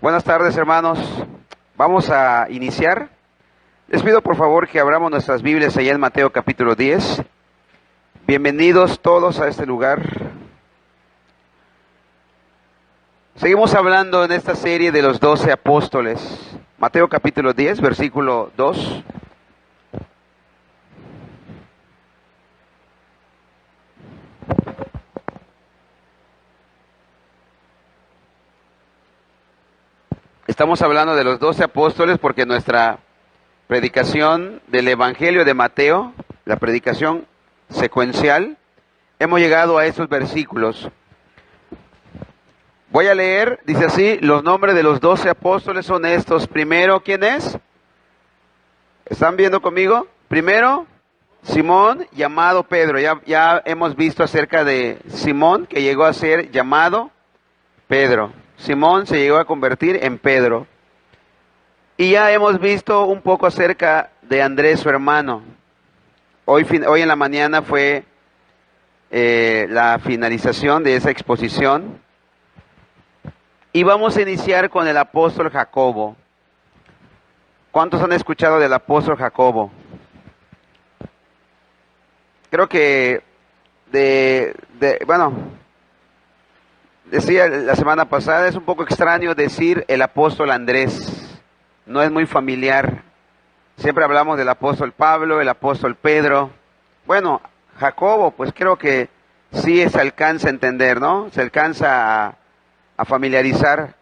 Buenas tardes, hermanos. Vamos a iniciar. Les pido por favor que abramos nuestras Biblias allá en Mateo capítulo 10. Bienvenidos todos a este lugar. Seguimos hablando en esta serie de los 12 apóstoles. Mateo capítulo 10, versículo 2. Estamos hablando de los 12 apóstoles porque nuestra predicación del Evangelio de Mateo, la predicación secuencial, hemos llegado a esos versículos. Voy a leer, dice así, los nombres de los 12 apóstoles son estos. Primero, ¿quién es? ¿Están viendo conmigo? Primero, Simón, llamado Pedro. Ya hemos visto acerca de Simón, que llegó a ser llamado Pedro. Simón se llegó a convertir en Pedro. Y ya hemos visto un poco acerca de Andrés, su hermano. Hoy en la mañana fue la finalización de esa exposición. Y vamos a iniciar con el apóstol Jacobo. ¿Cuántos han escuchado del apóstol Jacobo? Creo que decía la semana pasada, es un poco extraño decir el apóstol Andrés. No es muy familiar. Siempre hablamos del apóstol Pablo, el apóstol Pedro. Bueno, Jacobo, pues creo que sí se alcanza a entender, ¿no? Se alcanza a familiarizar.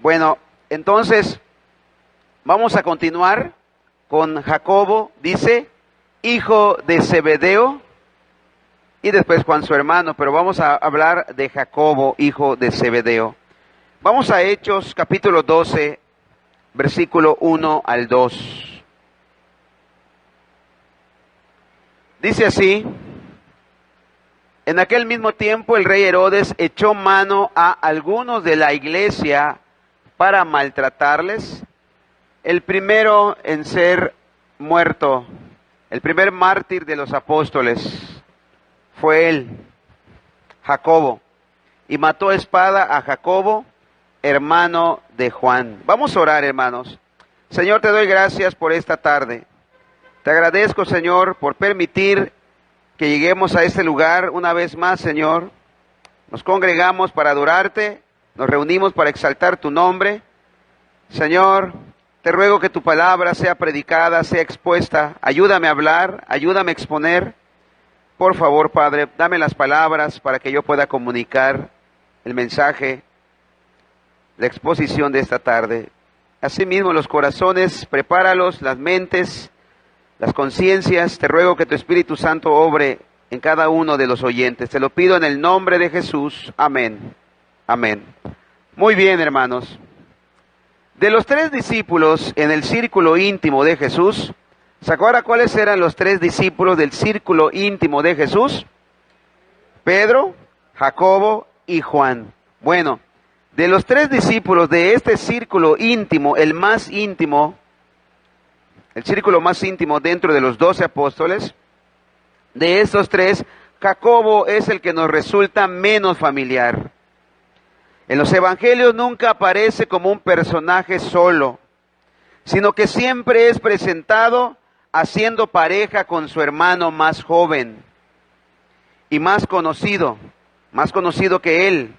Bueno, entonces vamos a continuar con Jacobo, dice, hijo de Zebedeo, y después Juan su hermano, pero vamos a hablar de Jacobo, hijo de Zebedeo. Vamos a Hechos capítulo 12, versículo 1 al 2. Dice así: en aquel mismo tiempo el rey Herodes echó mano a algunos de la iglesia para maltratarles. El primero en ser muerto, el primer mártir de los apóstoles, fue él, Jacobo, y mató a espada a Jacobo, hermano de Juan. Vamos a orar, hermanos. Señor, te doy gracias por esta tarde. Te agradezco, Señor, por permitir que lleguemos a este lugar una vez más, Señor. Nos congregamos para adorarte, nos reunimos para exaltar tu nombre. Señor, te ruego que tu palabra sea predicada, sea expuesta. Ayúdame a hablar, ayúdame a exponer. Por favor, Padre, dame las palabras para que yo pueda comunicar el mensaje, la exposición de esta tarde. Asimismo, los corazones, prepáralos, las mentes, las conciencias. Te ruego que tu Espíritu Santo obre en cada uno de los oyentes. Te lo pido en el nombre de Jesús. Amén. Amén. Muy bien, hermanos. De los 3 discípulos en el círculo íntimo de Jesús, ¿se acuerdan cuáles eran los 3 discípulos del círculo íntimo de Jesús? Pedro, Jacobo y Juan. Bueno, de los 3 discípulos de este círculo íntimo, el círculo más íntimo dentro de los 12 apóstoles, de estos 3, Jacobo es el que nos resulta menos familiar. En los evangelios nunca aparece como un personaje solo, sino que siempre es presentado haciendo pareja con su hermano más joven y más conocido que él,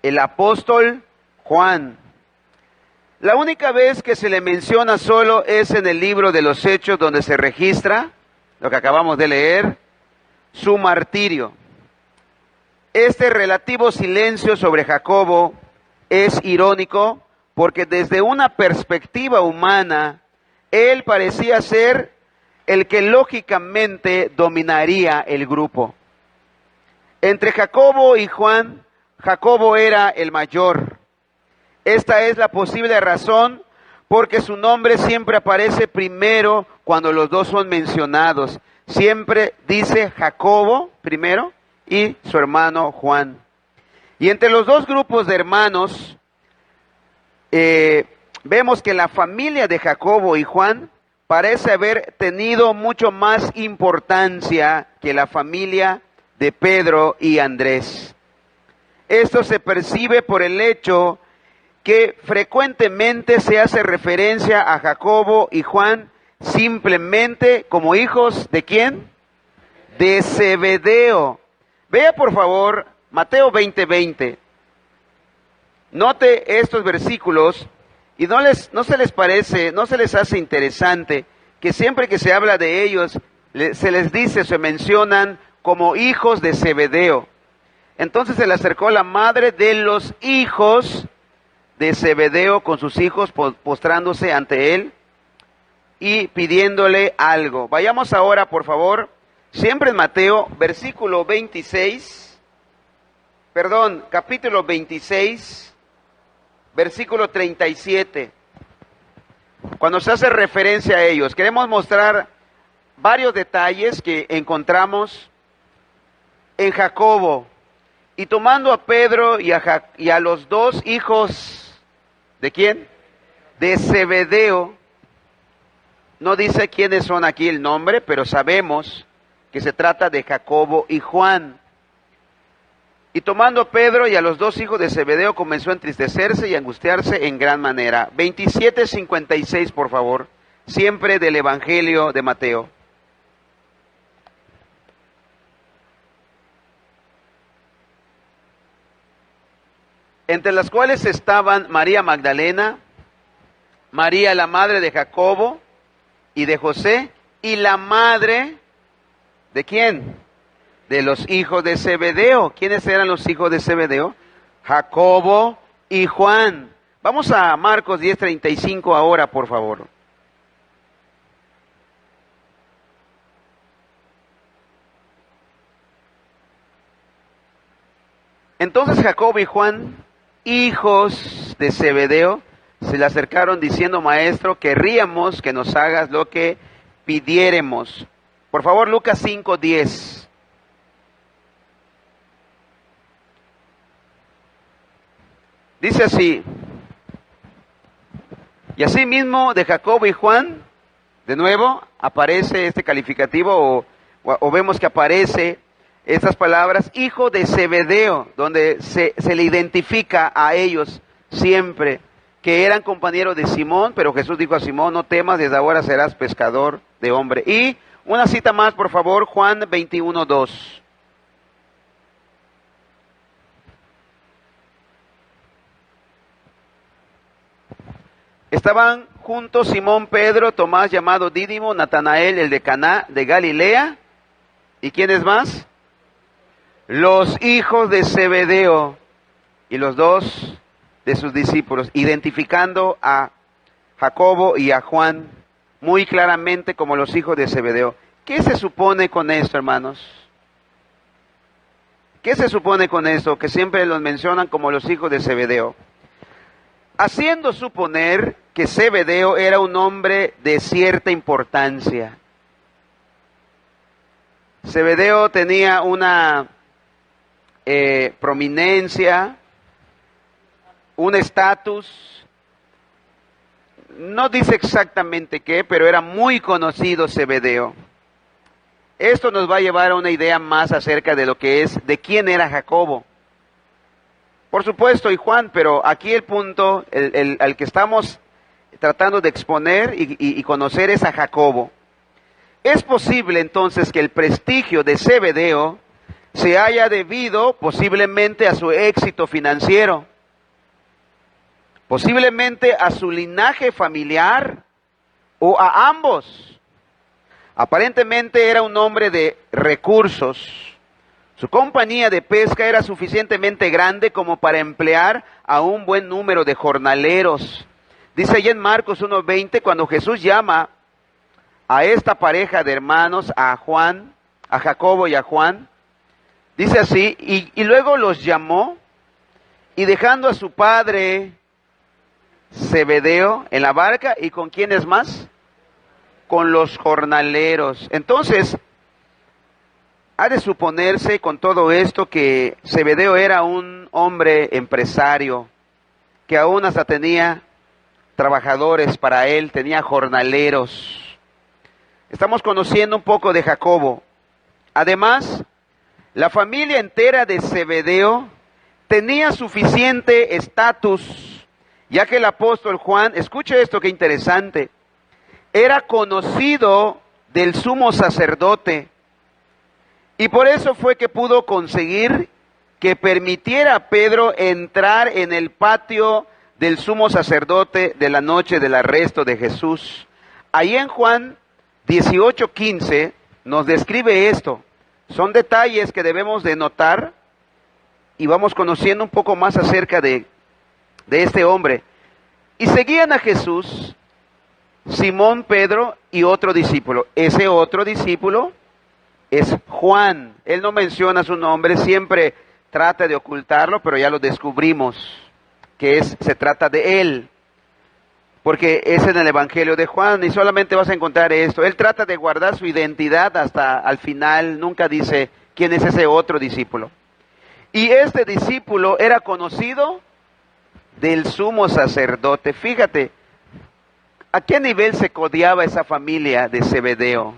el apóstol Juan. La única vez que se le menciona solo es en el libro de los Hechos, donde se registra, lo que acabamos de leer, su martirio. Este relativo silencio sobre Jacobo es irónico porque desde una perspectiva humana, él parecía ser el que lógicamente dominaría el grupo. Entre Jacobo y Juan, Jacobo era el mayor. Esta es la posible razón porque su nombre siempre aparece primero cuando los dos son mencionados. Siempre dice Jacobo primero y su hermano Juan. Y entre los dos grupos de hermanos, vemos que la familia de Jacobo y Juan parece haber tenido mucho más importancia que la familia de Pedro y Andrés. Esto se percibe por el hecho que frecuentemente se hace referencia a Jacobo y Juan simplemente como hijos ¿de quién? De Zebedeo. Vea por favor Mateo 20:20. Note estos versículos y no se les hace interesante que siempre que se habla de ellos se les dice, se mencionan como hijos de Zebedeo. Entonces se le acercó la madre de los hijos de Zebedeo con sus hijos, postrándose ante él y pidiéndole algo. Vayamos ahora, por favor, siempre en Mateo, capítulo 26, versículo 37. Cuando se hace referencia a ellos, queremos mostrar varios detalles que encontramos en Jacobo. Y tomando a Pedro y a los dos hijos, ¿de quién? De Zebedeo. No dice quiénes son aquí el nombre, pero sabemos que se trata de Jacobo y Juan. Y tomando a Pedro y a los dos hijos de Zebedeo, comenzó a entristecerse y a angustiarse en gran manera. 27:56, por favor, siempre del Evangelio de Mateo. Entre las cuales estaban María Magdalena, María la madre de Jacobo y de José, y la madre, ¿de quién? De los hijos de Zebedeo. ¿Quiénes eran los hijos de Zebedeo? Jacobo y Juan. Vamos a Marcos 10:35 ahora, por favor. Entonces Jacobo y Juan, hijos de Zebedeo, se le acercaron diciendo, Maestro, querríamos que nos hagas lo que pidiéremos. Por favor, Lucas 5:10. Dice así, y así mismo de Jacobo y Juan, de nuevo aparece este calificativo o vemos que aparece estas palabras, hijo de Zebedeo, donde se le identifica a ellos siempre que eran compañeros de Simón, pero Jesús dijo a Simón, no temas, desde ahora serás pescador de hombre. Y una cita más, por favor, Juan 21:2. Estaban juntos Simón, Pedro, Tomás llamado Dídimo, Natanael, el de Caná de Galilea, ¿y quiénes más? Los hijos de Zebedeo y los dos de sus discípulos, identificando a Jacobo y a Juan muy claramente como los hijos de Zebedeo. ¿Qué se supone con esto, hermanos? ¿Qué se supone con esto? Que siempre los mencionan como los hijos de Zebedeo. Haciendo suponer que Zebedeo era un hombre de cierta importancia. Zebedeo tenía una prominencia, un estatus, no dice exactamente qué, pero era muy conocido Zebedeo. Esto nos va a llevar a una idea más acerca de lo que es, de quién era Jacobo. Por supuesto, y Juan, pero aquí el punto al que estamos tratando de exponer y conocer es a Jacobo. Es posible entonces que el prestigio de Zebedeo se haya debido posiblemente a su éxito financiero, posiblemente a su linaje familiar o a ambos. Aparentemente era un hombre de recursos. Su compañía de pesca era suficientemente grande como para emplear a un buen número de jornaleros. Dice allí en Marcos 1:20, cuando Jesús llama a esta pareja de hermanos, a Jacobo y a Juan, dice así, y luego los llamó, y dejando a su padre Zebedeo en la barca, ¿y con quiénes más? Con los jornaleros. Entonces, ha de suponerse con todo esto que Zebedeo era un hombre empresario, que aún hasta tenía trabajadores para él, tenía jornaleros. Estamos conociendo un poco de Jacobo. Además, la familia entera de Zebedeo tenía suficiente estatus ya que el apóstol Juan, escuche esto que interesante, era conocido del sumo sacerdote, y por eso fue que pudo conseguir que permitiera a Pedro entrar en el patio del sumo sacerdote de la noche del arresto de Jesús. Ahí en Juan 18:15 nos describe esto. Son detalles que debemos de notar y vamos conociendo un poco más acerca de este hombre. Y seguían a Jesús Simón, Pedro y otro discípulo. Ese otro discípulo es Juan. Él no menciona su nombre, siempre trata de ocultarlo, pero ya lo descubrimos que se trata de él, porque es en el Evangelio de Juan y solamente vas a encontrar esto. Él trata de guardar su identidad hasta al final, nunca dice quién es ese otro discípulo. Y este discípulo era conocido del sumo sacerdote. Fíjate, ¿a qué nivel se codeaba esa familia de Zebedeo?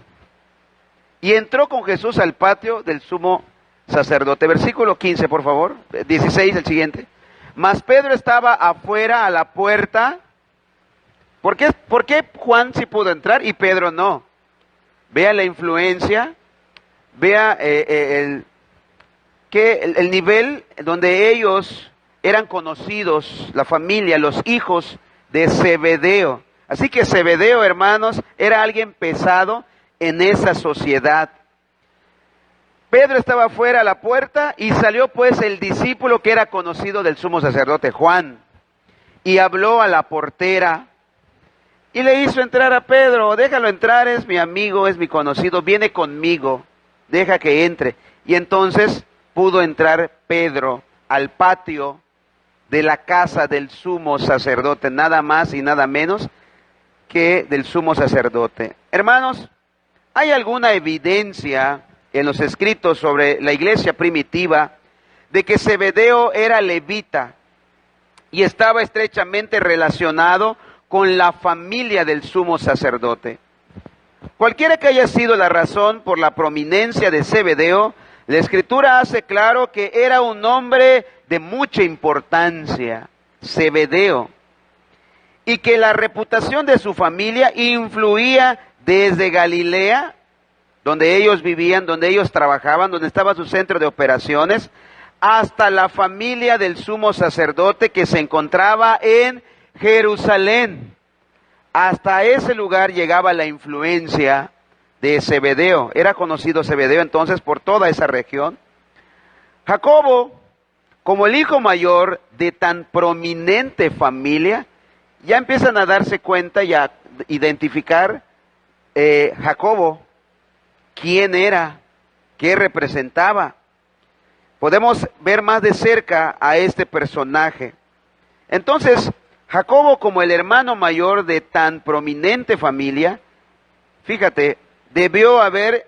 Y entró con Jesús al patio del sumo sacerdote. Versículo 15, por favor. 16, el siguiente. Mas Pedro estaba afuera a la puerta. ¿Por qué Juan sí pudo entrar y Pedro no? Vea la influencia, vea el nivel donde ellos eran conocidos, la familia, los hijos de Zebedeo. Así que Zebedeo, hermanos, era alguien pesado en esa sociedad. Pedro estaba afuera a la puerta y salió pues el discípulo que era conocido del sumo sacerdote, Juan, y habló a la portera y le hizo entrar a Pedro. Déjalo entrar, es mi amigo, es mi conocido, viene conmigo, deja que entre. Y entonces pudo entrar Pedro al patio de la casa del sumo sacerdote, nada más y nada menos que del sumo sacerdote. Hermanos, ¿hay alguna evidencia en los escritos sobre la iglesia primitiva de que Zebedeo era levita y estaba estrechamente relacionado con la familia del sumo sacerdote? Cualquiera que haya sido la razón por la prominencia de Zebedeo, la escritura hace claro que era un hombre de mucha importancia, Zebedeo, y que la reputación de su familia influía desde Galilea, donde ellos vivían, donde ellos trabajaban, donde estaba su centro de operaciones, hasta la familia del sumo sacerdote que se encontraba en Jerusalén. Hasta ese lugar llegaba la influencia de Zebedeo. Era conocido Zebedeo entonces por toda esa región. Jacobo, como el hijo mayor de tan prominente familia, ya empiezan a darse cuenta y a identificar Jacobo quién era, qué representaba. Podemos ver más de cerca a este personaje. Entonces, Jacobo, como el hermano mayor de tan prominente familia, fíjate, debió haber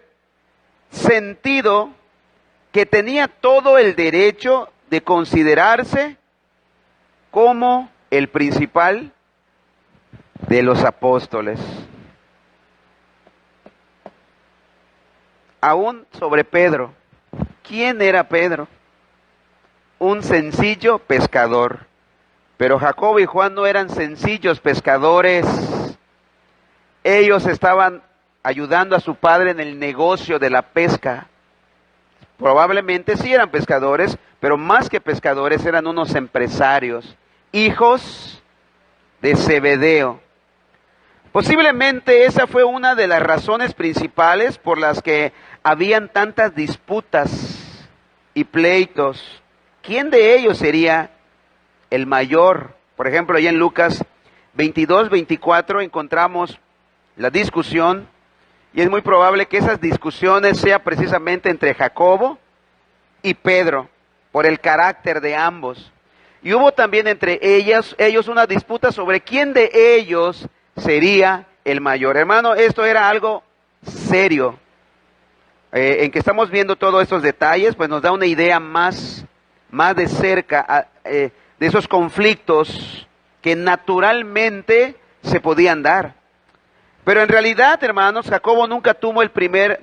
sentido que tenía todo el derecho de considerarse como el principal de los apóstoles. Aún sobre Pedro. ¿Quién era Pedro? Un sencillo pescador. Pero Jacobo y Juan no eran sencillos pescadores. Ellos estaban ayudando a su padre en el negocio de la pesca. Probablemente sí eran pescadores, pero más que pescadores eran unos empresarios, hijos de Zebedeo. Posiblemente esa fue una de las razones principales por las que habían tantas disputas y pleitos. ¿Quién de ellos sería el mayor? Por ejemplo, allá en Lucas 22, 24 encontramos la discusión, y es muy probable que esas discusiones sean precisamente entre Jacobo y Pedro, por el carácter de ambos. Y hubo también entre ellos una disputa sobre quién de ellos sería el mayor. Hermano, esto era algo serio. En que estamos viendo todos estos detalles, pues nos da una idea más de cerca de esos conflictos que naturalmente se podían dar. Pero en realidad, hermanos, Jacobo nunca tomó el primer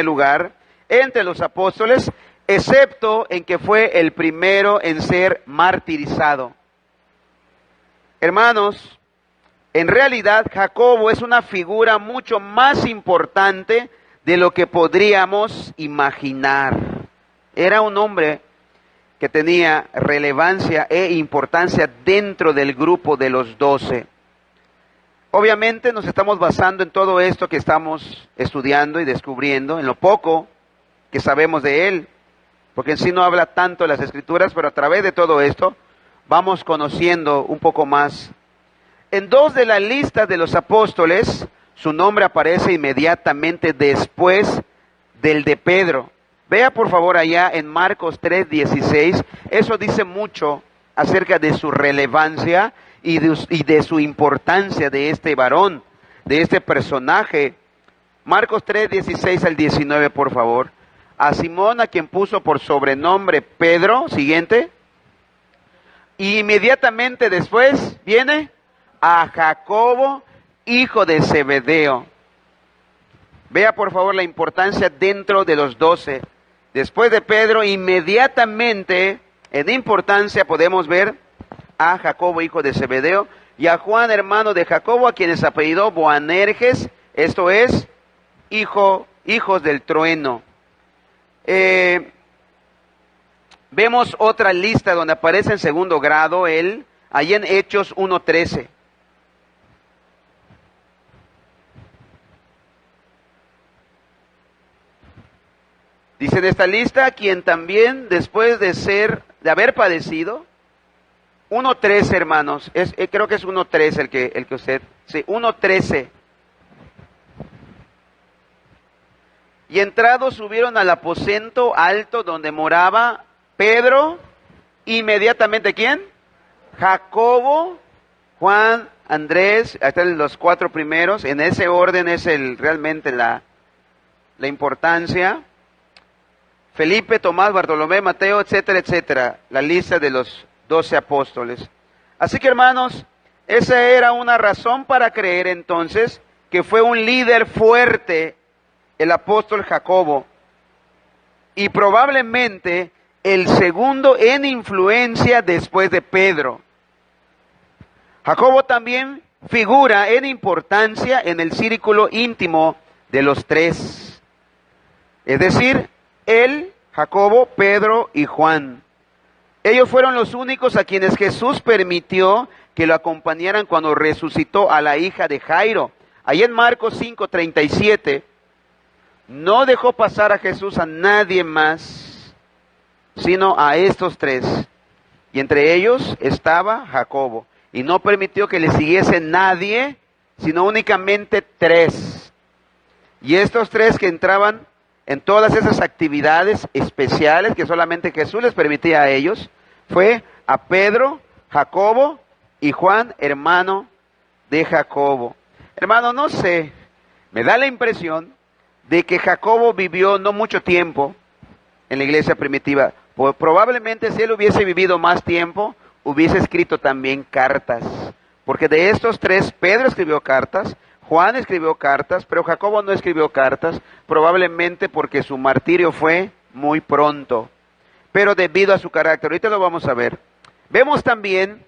lugar entre los apóstoles. excepto en que fue el primero en ser martirizado. Hermanos, en realidad Jacobo es una figura mucho más importante de lo que podríamos imaginar. Era un hombre que tenía relevancia e importancia dentro del grupo de los 12. Obviamente nos estamos basando en todo esto que estamos estudiando y descubriendo, en lo poco que sabemos de él, porque en sí no habla tanto de las Escrituras, pero a través de todo esto vamos conociendo un poco más. En 2 de las listas de los apóstoles, su nombre aparece inmediatamente después del de Pedro. Vea por favor allá en Marcos 3:16, eso dice mucho acerca de su relevancia y de su importancia de este varón, de este personaje. Marcos 3:16 al 19, por favor. A Simón, a quien puso por sobrenombre Pedro, siguiente. Y inmediatamente después viene a Jacobo, hijo de Zebedeo. Vea por favor la importancia dentro de los 12. Después de Pedro, inmediatamente en importancia podemos ver a Jacobo, hijo de Zebedeo, y a Juan, hermano de Jacobo, a quienes apellidó Boanerges, esto es, hijos del trueno. Vemos otra lista donde aparece en segundo grado él, allí en Hechos 1:13. Dice en esta lista, quien también después de haber padecido, 1:13 hermanos, creo que es 1:13 el que usted, sí, 1:13. Y entrados subieron al aposento alto donde moraba Pedro, inmediatamente ¿quién? Jacobo, Juan, Andrés, ahí están los 4 primeros, en ese orden es realmente la importancia. Felipe, Tomás, Bartolomé, Mateo, etcétera, etcétera, la lista de los 12 apóstoles. Así que hermanos, esa era una razón para creer entonces que fue un líder fuerte el apóstol Jacobo, y probablemente el segundo en influencia después de Pedro. Jacobo también figura en importancia en el círculo íntimo de los 3. Es decir, él, Jacobo, Pedro y Juan. Ellos fueron los únicos a quienes Jesús permitió que lo acompañaran cuando resucitó a la hija de Jairo. Ahí en Marcos 5:37, no dejó pasar a Jesús a nadie más, sino a estos 3. Y entre ellos estaba Jacobo. Y no permitió que le siguiese nadie, sino únicamente 3. Y estos 3 que entraban en todas esas actividades especiales que solamente Jesús les permitía a ellos, fue a Pedro, Jacobo y Juan, hermano de Jacobo. Hermano, no sé, me da la impresión de que Jacobo vivió no mucho tiempo en la iglesia primitiva. Probablemente si él hubiese vivido más tiempo, hubiese escrito también cartas. Porque de estos 3, Pedro escribió cartas, Juan escribió cartas, pero Jacobo no escribió cartas, probablemente porque su martirio fue muy pronto, pero debido a su carácter. Ahorita lo vamos a ver. Vemos también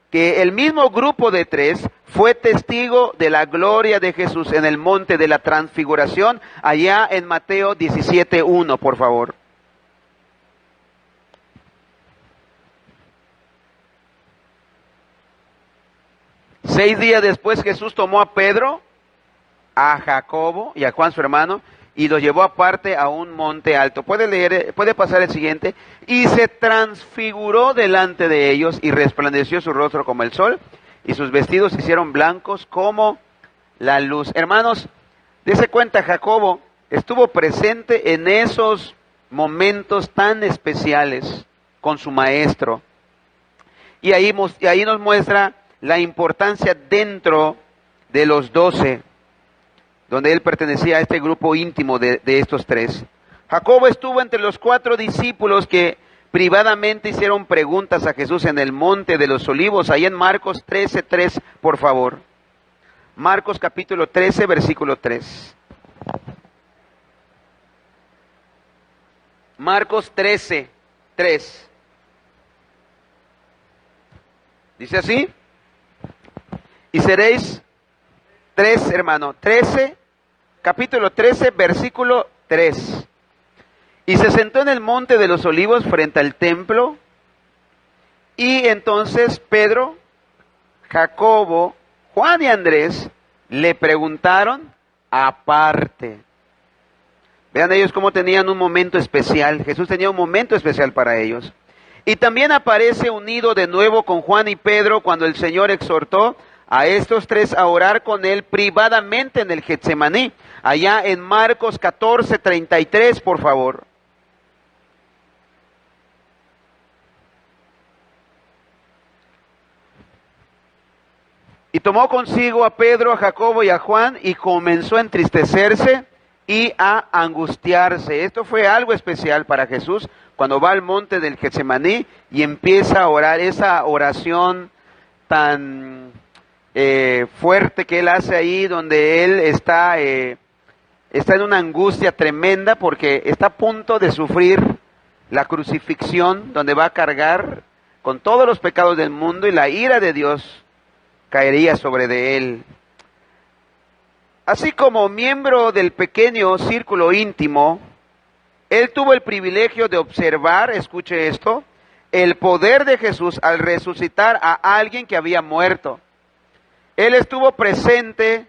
que el mismo grupo de 3 fue testigo de la gloria de Jesús en el monte de la transfiguración, allá en Mateo 17:1, por favor. Seis días después Jesús tomó a Pedro, a Jacobo y a Juan su hermano, y los llevó aparte a un monte alto. Puede pasar el siguiente. Y se transfiguró delante de ellos y resplandeció su rostro como el sol y sus vestidos se hicieron blancos como la luz. Hermanos, dése cuenta, Jacobo estuvo presente en esos momentos tan especiales con su maestro. Y ahí nos muestra la importancia dentro de los 12, donde él pertenecía a este grupo íntimo de estos 3. Jacobo estuvo entre los 4 discípulos que privadamente hicieron preguntas a Jesús en el monte de los olivos, ahí en Marcos 13:3, por favor. Marcos capítulo 13, versículo 3. Marcos 13, 3. Dice así, y seréis 3, hermano, 13, capítulo 13, versículo 3. Y se sentó en el monte de los olivos frente al templo, y entonces Pedro, Jacobo, Juan y Andrés le preguntaron aparte. Vean ellos cómo tenían un momento especial. Jesús tenía un momento especial para ellos. Y también aparece unido de nuevo con Juan y Pedro cuando el Señor exhortó a estos tres a orar con él privadamente en el Getsemaní. Allá en Marcos 14, 33, por favor. Y tomó consigo a Pedro, a Jacobo y a Juan y comenzó a entristecerse y a angustiarse. Esto fue algo especial para Jesús cuando va al monte del Getsemaní y empieza a orar esa oración tan fuerte que él hace ahí, donde él está en una angustia tremenda porque está a punto de sufrir la crucifixión, donde va a cargar con todos los pecados del mundo y la ira de Dios caería sobre de él. Así como miembro del pequeño círculo íntimo, él tuvo el privilegio de observar, escuche esto, el poder de Jesús al resucitar a alguien que había muerto. Él estuvo presente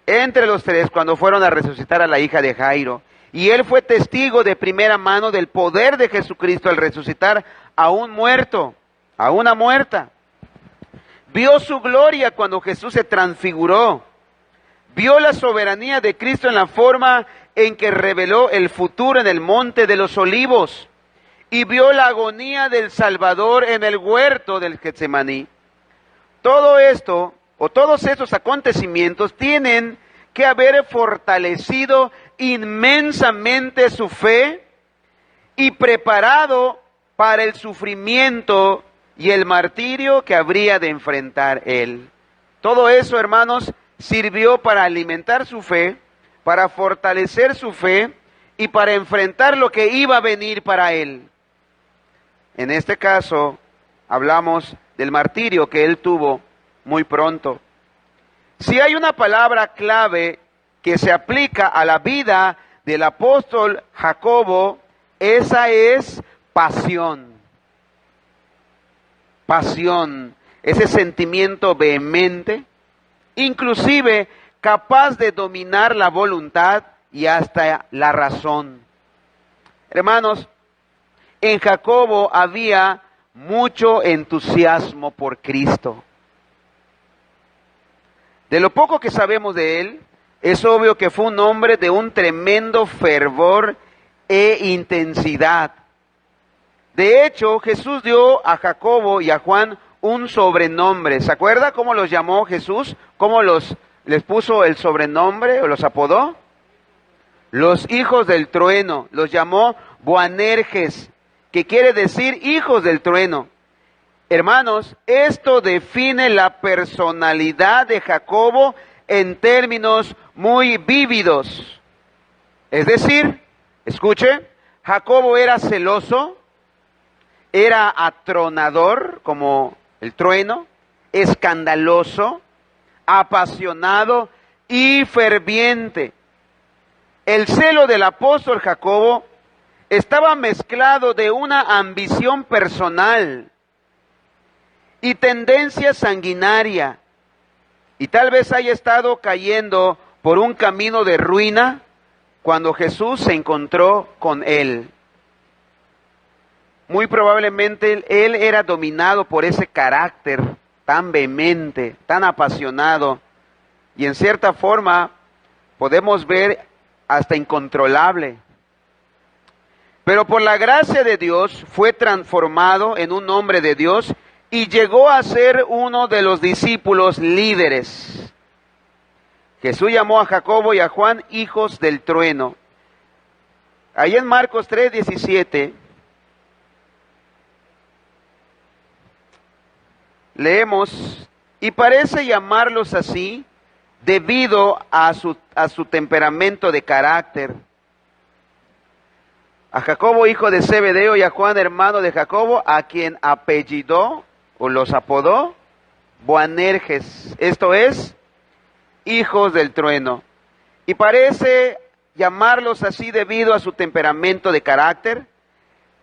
entre los tres cuando fueron a resucitar a la hija de Jairo. Y él fue testigo de primera mano del poder de Jesucristo al resucitar a un muerto, a una muerta. Vio su gloria cuando Jesús se transfiguró. Vio la soberanía de Cristo en la forma en que reveló el futuro en el monte de los olivos. Y vio la agonía del Salvador en el huerto del Getsemaní. Todo esto, o todos estos acontecimientos, tienen que haber fortalecido inmensamente su fe y preparado para el sufrimiento y el martirio que habría de enfrentar él. Todo eso, hermanos, sirvió para alimentar su fe, para fortalecer su fe y para enfrentar lo que iba a venir para él. En este caso, hablamos del martirio que él tuvo muy pronto. Si hay una palabra clave que se aplica a la vida del apóstol Jacobo, esa es pasión. Pasión, ese sentimiento vehemente, inclusive capaz de dominar la voluntad y hasta la razón. Hermanos, en Jacobo había mucho entusiasmo por Cristo. De lo poco que sabemos de él, es obvio que fue un hombre de un tremendo fervor e intensidad. De hecho, Jesús dio a Jacobo y a Juan un sobrenombre. ¿Se acuerda cómo los llamó Jesús? ¿Cómo les puso el sobrenombre o los apodó? Los hijos del trueno. Los llamó Boanerges, que quiere decir hijos del trueno. Hermanos, esto define la personalidad de Jacobo en términos muy vívidos. Es decir, escuche, Jacobo era celoso, era atronador, como el trueno, escandaloso, apasionado y ferviente. El celo del apóstol Jacobo estaba mezclado de una ambición personal y tendencia sanguinaria, y tal vez haya estado cayendo por un camino de ruina cuando Jesús se encontró con él. Muy probablemente él era dominado por ese carácter tan vehemente, tan apasionado, y en cierta forma podemos ver hasta incontrolable. Pero por la gracia de Dios fue transformado en un hombre de Dios y llegó a ser uno de los discípulos líderes. Jesús llamó a Jacobo y a Juan hijos del trueno. Ahí en Marcos 3:17 leemos, y parece llamarlos así debido a su temperamento de carácter. a Jacobo, hijo de Zebedeo, y a Juan, hermano de Jacobo, a quien apellidó o los apodó Boanerges, esto es, hijos del trueno. Y parece llamarlos así debido a su temperamento de carácter,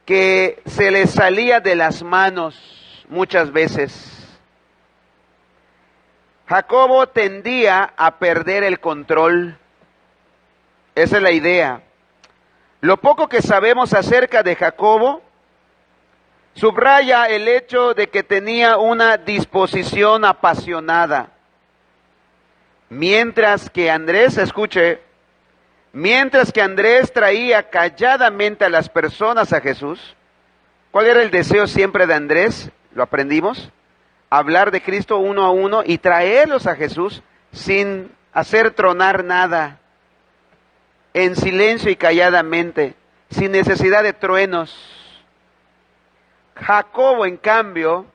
que se les salía de las manos muchas veces. Jacobo tendía a perder el control. Esa es la idea. Lo poco que sabemos acerca de Jacobo subraya el hecho de que tenía una disposición apasionada. Mientras que Andrés, escuche, mientras que Andrés traía calladamente a las personas a Jesús, ¿cuál era el deseo siempre de Andrés? Lo aprendimos. Hablar de Cristo uno a uno y traerlos a Jesús sin hacer tronar nada, en silencio y calladamente, sin necesidad de truenos. Jacobo, en cambio,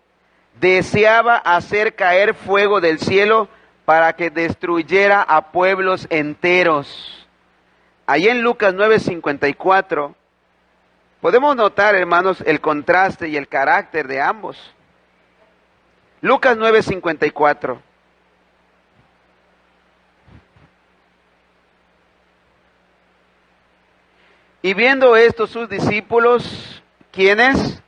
deseaba hacer caer fuego del cielo para que destruyera a pueblos enteros. Allí en Lucas 9:54 podemos notar, hermanos, el contraste y el carácter de ambos. Lucas 9:54. Y viendo esto sus discípulos, ¿quiénes?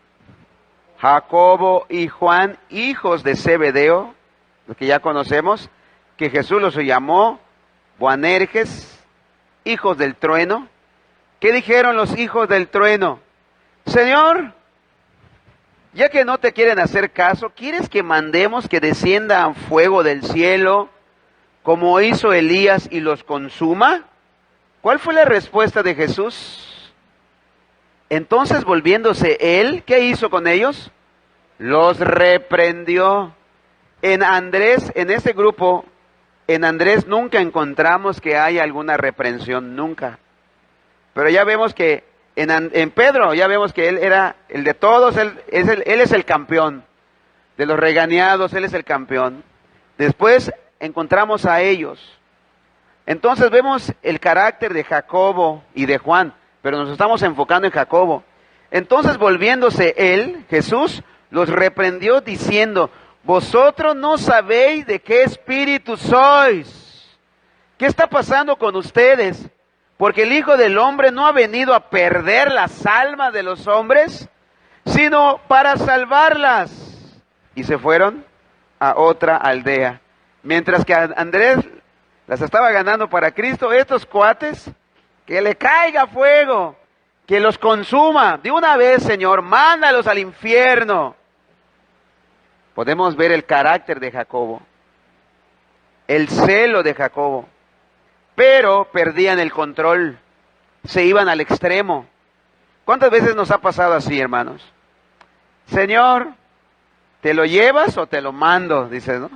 Jacobo y Juan, hijos de Zebedeo, los que ya conocemos, que Jesús los llamó Boanerges, hijos del trueno. ¿Qué dijeron los hijos del trueno? Señor, ya que no te quieren hacer caso, ¿quieres que mandemos que descienda fuego del cielo, como hizo Elías, y los consuma? ¿Cuál fue la respuesta de Jesús? Entonces, volviéndose él, ¿qué hizo con ellos? Los reprendió. En Andrés, en este grupo, en Andrés nunca encontramos que haya alguna reprensión, nunca. Pero ya vemos que en Pedro, ya vemos que él era el de todos, él es el campeón. De los regañados, él es el campeón. Después encontramos a ellos. Entonces vemos el carácter de Jacobo y de Juan, pero nos estamos enfocando en Jacobo. Entonces, volviéndose él, Jesús, los reprendió diciendo: vosotros no sabéis de qué espíritu sois. ¿Qué está pasando con ustedes? Porque el Hijo del Hombre no ha venido a perder las almas de los hombres, sino para salvarlas. Y se fueron a otra aldea. Mientras que Andrés las estaba ganando para Cristo, estos cuates, que le caiga fuego, que los consuma. De una vez, Señor, mándalos al infierno. Podemos ver el carácter de Jacobo, el celo de Jacobo. Pero perdían el control, se iban al extremo. ¿Cuántas veces nos ha pasado así, hermanos? Señor, ¿te lo llevas o te lo mando? Dices, ¿no?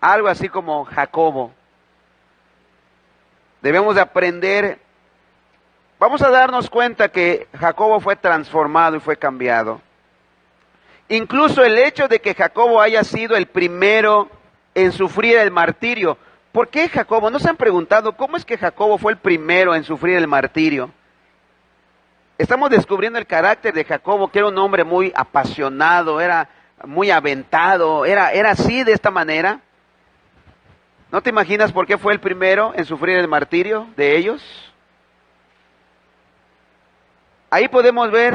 Algo así como Jacobo. Debemos de aprender. Vamos a darnos cuenta que Jacobo fue transformado y fue cambiado. Incluso el hecho de que Jacobo haya sido el primero en sufrir el martirio. ¿Por qué Jacobo? ¿No se han preguntado cómo es que Jacobo fue el primero en sufrir el martirio? Estamos descubriendo el carácter de Jacobo, que era un hombre muy apasionado, era muy aventado, era así, de esta manera. ¿No te imaginas por qué fue el primero en sufrir el martirio de ellos? Ahí podemos ver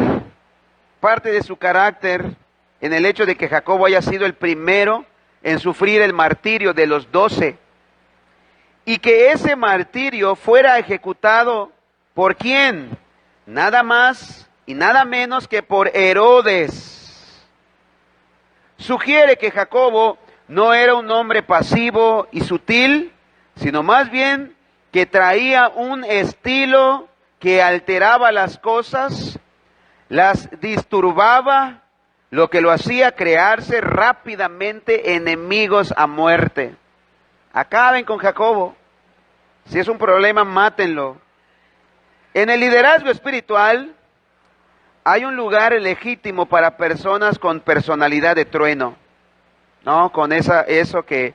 parte de su carácter en el hecho de que Jacobo haya sido el primero en sufrir el martirio de los 12. Y que ese martirio fuera ejecutado ¿por quién? Nada más y nada menos que por Herodes. Sugiere que Jacobo no era un hombre pasivo y sutil, sino más bien que traía un estilo que alteraba las cosas, las disturbaba, lo que lo hacía crearse rápidamente enemigos a muerte. Acaben con Jacobo. Si es un problema, mátenlo. En el liderazgo espiritual hay un lugar legítimo para personas con personalidad de trueno, ¿no? Con eso que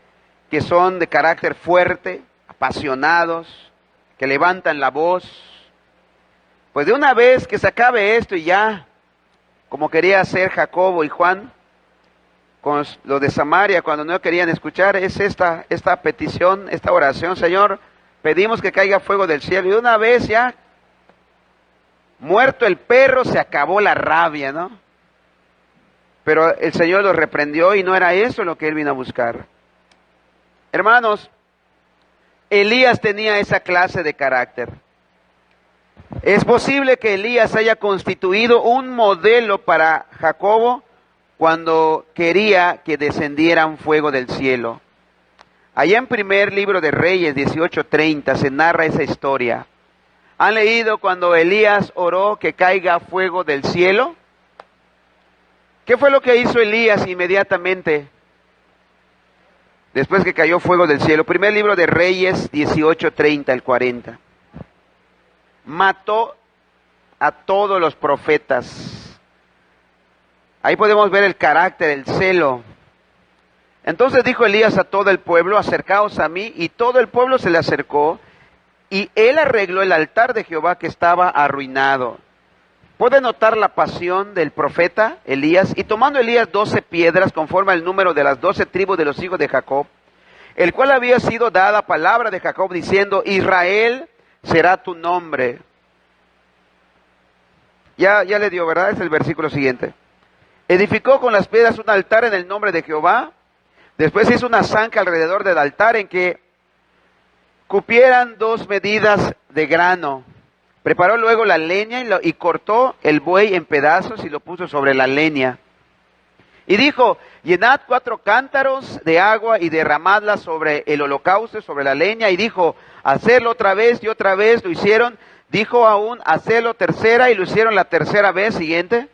son de carácter fuerte, apasionados, que levantan la voz. Pues de una vez que se acabe esto y ya, como quería hacer Jacobo y Juan con los de Samaria cuando no querían escuchar, es esta petición, esta oración: Señor, pedimos que caiga fuego del cielo. Y de una vez ya, muerto el perro, se acabó la rabia, ¿no? Pero el Señor los reprendió y no era eso lo que él vino a buscar. Hermanos, Elías tenía esa clase de carácter. Es posible que Elías haya constituido un modelo para Jacobo cuando quería que descendiera un fuego del cielo. Allá en primer libro de Reyes 18:30 se narra esa historia. ¿Han leído cuando Elías oró que caiga fuego del cielo? ¿Qué fue lo que hizo Elías inmediatamente después que cayó fuego del cielo? Primer libro de Reyes 18:30 al 40. Mató a todos los profetas. Ahí podemos ver el carácter, el celo. Entonces dijo Elías a todo el pueblo: acercaos a mí. Y todo el pueblo se le acercó, y él arregló el altar de Jehová que estaba arruinado. ¿Puede notar la pasión del profeta Elías? Y tomando Elías 12 piedras, conforme al número de las 12 tribus de los hijos de Jacob, el cual había sido dada palabra de Jacob, diciendo: Israel será tu nombre. Ya le dio, ¿verdad? Es el versículo siguiente. Edificó con las piedras un altar en el nombre de Jehová. Después hizo una zanja alrededor del altar en que cupieran 2 medidas de grano. Preparó luego la leña y cortó el buey en pedazos y lo puso sobre la leña. Y dijo: llenad 4 cántaros de agua y derramadla sobre el holocausto, sobre la leña. Y dijo: hacerlo otra vez, y otra vez lo hicieron. Dijo aún: hacerlo tercera, y lo hicieron la tercera vez. Siguiente.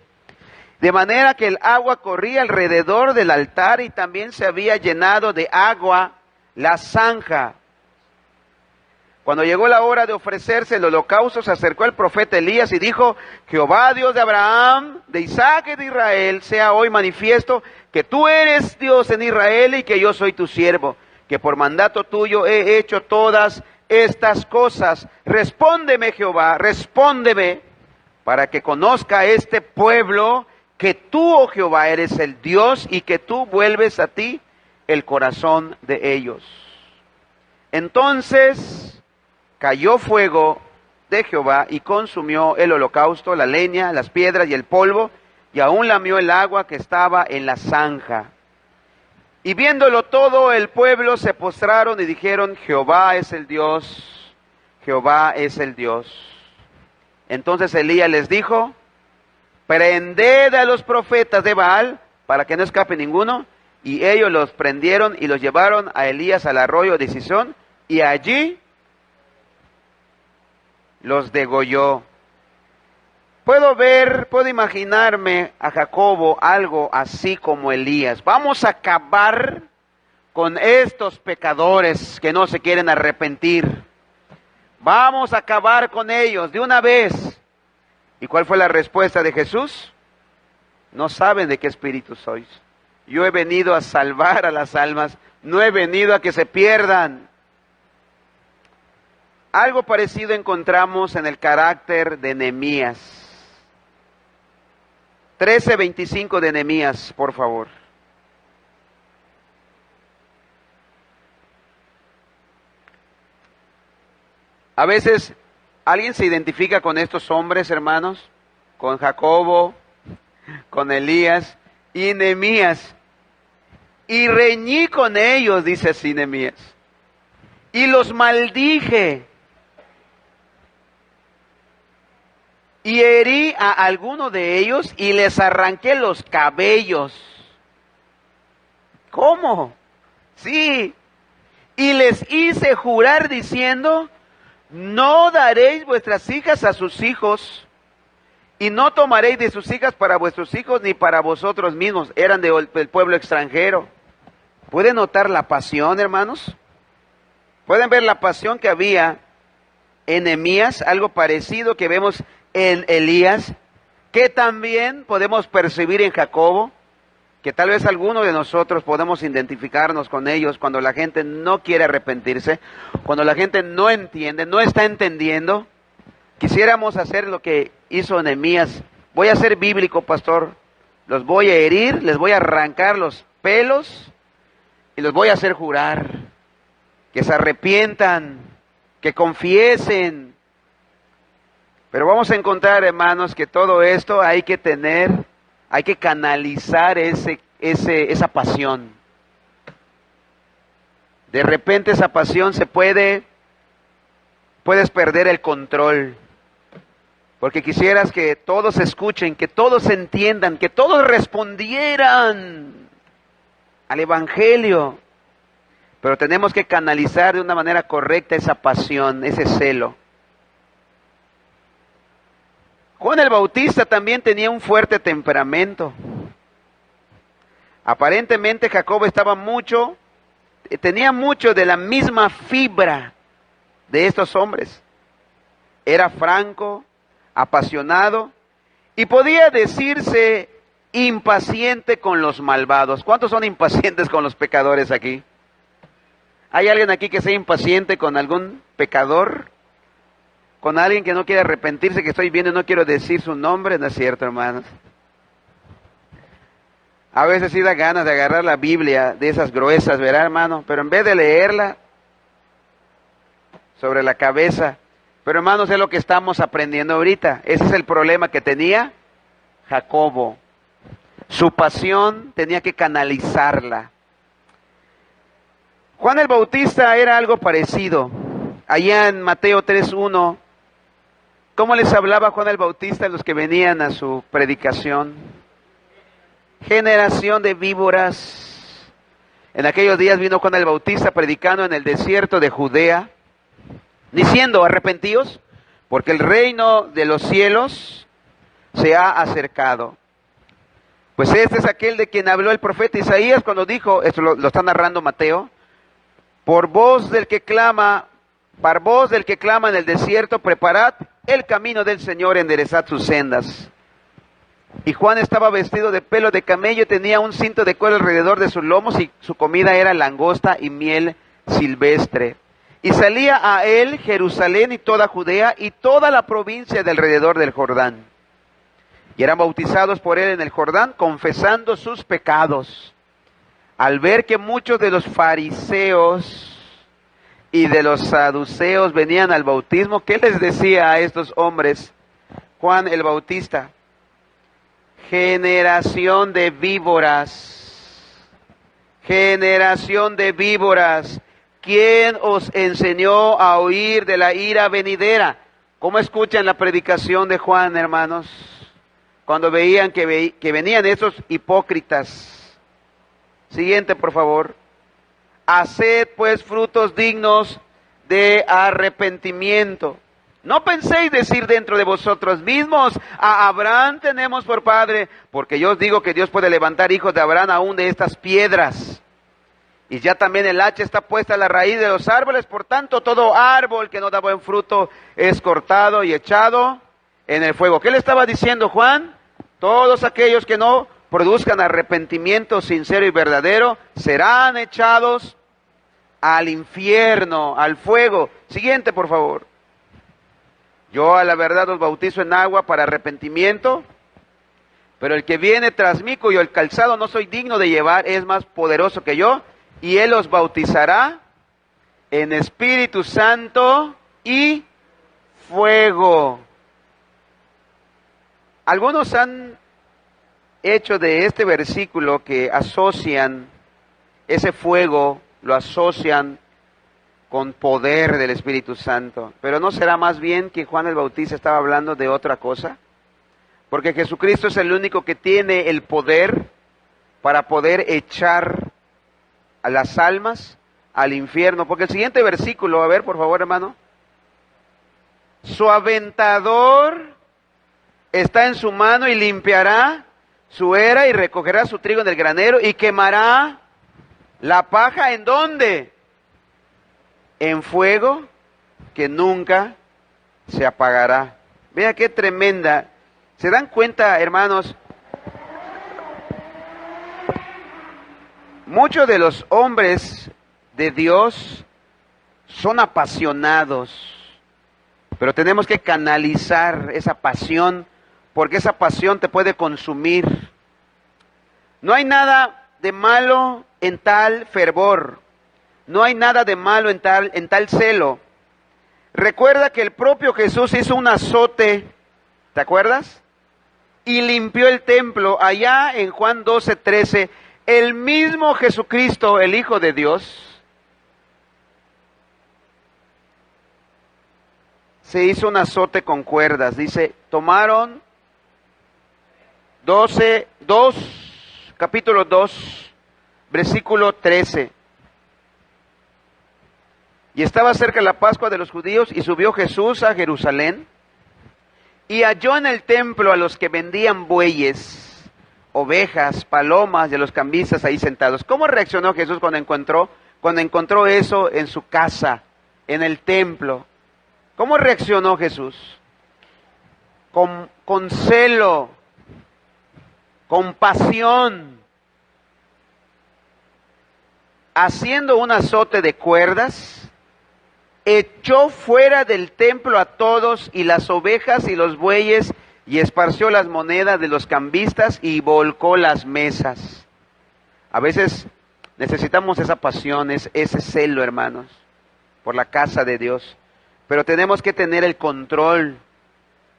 De manera que el agua corría alrededor del altar, y también se había llenado de agua la zanja. Cuando llegó la hora de ofrecerse el holocausto, se acercó el profeta Elías y dijo: Jehová, Dios de Abraham, de Isaac y de Israel, sea hoy manifiesto que tú eres Dios en Israel y que yo soy tu siervo, que por mandato tuyo he hecho todas estas cosas. Respóndeme, Jehová, respóndeme, para que conozca este pueblo que tú, oh Jehová, eres el Dios y que tú vuelves a ti el corazón de ellos. Entonces cayó fuego de Jehová y consumió el holocausto, la leña, las piedras y el polvo, y aún lamió el agua que estaba en la zanja. Y viéndolo todo, el pueblo se postraron y dijeron: Jehová es el Dios, Jehová es el Dios. Entonces Elías les dijo: prended a los profetas de Baal para que no escape ninguno. Y ellos los prendieron y los llevaron a Elías al arroyo de Cisón, y allí los degolló. Puedo imaginarme a Jacobo algo así como Elías. Vamos a acabar con estos pecadores que no se quieren arrepentir. Vamos a acabar con ellos de una vez. ¿Y cuál fue la respuesta de Jesús? No saben de qué espíritu sois. Yo he venido a salvar a las almas, no he venido a que se pierdan. Algo parecido encontramos en el carácter de Nehemías. 13:25 de Nehemías, por favor. A veces alguien se identifica con estos hombres, hermanos, con Jacobo, con Elías y Nehemías. Y reñí con ellos, dice así Nehemías, y los maldije. Y herí a alguno de ellos y les arranqué los cabellos. ¿Cómo? Sí. Y les hice jurar diciendo: no daréis vuestras hijas a sus hijos, y no tomaréis de sus hijas para vuestros hijos ni para vosotros mismos. Eran del pueblo extranjero. ¿Pueden notar la pasión, hermanos? ¿Pueden ver la pasión que había en Nehemías? Algo parecido que vemos en Elías, que también podemos percibir en Jacobo, que tal vez algunos de nosotros podemos identificarnos con ellos cuando la gente no quiere arrepentirse, cuando la gente no entiende, no está entendiendo. Quisiéramos hacer lo que hizo Nehemías. Voy a ser bíblico, pastor. Los voy a herir, les voy a arrancar los pelos y los voy a hacer jurar. Que se arrepientan, que confiesen. Pero vamos a encontrar, hermanos, que todo esto hay que canalizar esa pasión. De repente esa pasión puedes perder el control. Porque quisieras que todos escuchen, que todos entiendan, que todos respondieran al Evangelio. Pero tenemos que canalizar de una manera correcta esa pasión, ese celo. Juan el Bautista también tenía un fuerte temperamento. Aparentemente Jacobo tenía mucho de la misma fibra de estos hombres. Era franco, apasionado y podía decirse impaciente con los malvados. ¿Cuántos son impacientes con los pecadores aquí? ¿Hay alguien aquí que sea impaciente con algún pecador? ¿Con alguien que no quiere arrepentirse, que estoy viendo y no quiero decir su nombre? No es cierto, hermanos. A veces sí da ganas de agarrar la Biblia de esas gruesas, ¿verdad, hermano? Pero en vez de leerla sobre la cabeza. Pero hermanos, es lo que estamos aprendiendo ahorita. Ese es el problema que tenía Jacobo. Su pasión tenía que canalizarla. Juan el Bautista era algo parecido. Allá en Mateo 3:1, ¿cómo les hablaba Juan el Bautista a los que venían a su predicación? Generación de víboras. En aquellos días vino Juan el Bautista predicando en el desierto de Judea, diciendo: arrepentíos, porque el reino de los cielos se ha acercado. Pues este es aquel de quien habló el profeta Isaías cuando dijo, esto lo está narrando Mateo: por voz del que clama en el desierto, preparad el camino del Señor, enderezad sus sendas. Y Juan estaba vestido de pelo de camello, tenía un cinto de cuero alrededor de sus lomos, y su comida era langosta y miel silvestre. Y salía a él Jerusalén y toda Judea y toda la provincia de alrededor del Jordán. Y eran bautizados por él en el Jordán, confesando sus pecados. Al ver que muchos de los fariseos y de los saduceos venían al bautismo, ¿qué les decía a estos hombres Juan el Bautista? Generación de víboras, generación de víboras, ¿quién os enseñó a huir de la ira venidera? ¿Cómo escuchan la predicación de Juan, hermanos? Cuando veían que venían esos hipócritas. Siguiente, por favor. Haced pues frutos dignos de arrepentimiento. No penséis decir dentro de vosotros mismos: a Abraham tenemos por padre, porque yo os digo que Dios puede levantar hijos de Abraham aún de estas piedras. Y ya también el hacha está puesta a la raíz de los árboles, por tanto todo árbol que no da buen fruto es cortado y echado en el fuego. ¿Qué le estaba diciendo Juan? Todos aquellos que no produzcan arrepentimiento sincero y verdadero serán echados al infierno, al fuego. Siguiente, por favor. Yo a la verdad os bautizo en agua para arrepentimiento, pero el que viene tras mí, cuyo el calzado no soy digno de llevar, es más poderoso que yo, y él os bautizará en Espíritu Santo y fuego. Algunos han hecho de este versículo que asocian ese fuego, lo asocian con poder del Espíritu Santo. Pero ¿no será más bien que Juan el Bautista estaba hablando de otra cosa? Porque Jesucristo es el único que tiene el poder para poder echar a las almas al infierno. Porque el siguiente versículo, a ver, por favor, hermano. Su aventador está en su mano y limpiará su era y recogerá su trigo en el granero y quemará la paja. ¿En dónde? En fuego que nunca se apagará. Vean qué tremenda. ¿Se dan cuenta, hermanos? Muchos de los hombres de Dios son apasionados, Pero tenemos que canalizar esa pasión, porque esa pasión te puede consumir. No hay nada de malo en tal fervor. No hay nada de malo en tal celo. Recuerda que el propio Jesús hizo un azote, ¿te acuerdas? Y limpió el templo allá en Juan 12:13. El mismo Jesucristo, el Hijo de Dios, se hizo un azote con cuerdas. Dice, tomaron capítulo 2, versículo 13. Y estaba cerca la Pascua de los judíos, y subió Jesús a Jerusalén, y halló en el templo a los que vendían bueyes, ovejas, palomas, y a los cambistas ahí sentados. ¿Cómo reaccionó Jesús cuando encontró eso en su casa, en el templo? ¿Cómo reaccionó Jesús? Con celo, con pasión, haciendo un azote de cuerdas, echó fuera del templo a todos y las ovejas y los bueyes, y esparció las monedas de los cambistas y volcó las mesas. A veces necesitamos esa pasión, ese celo, hermanos, por la casa de Dios. Pero tenemos que tener el control.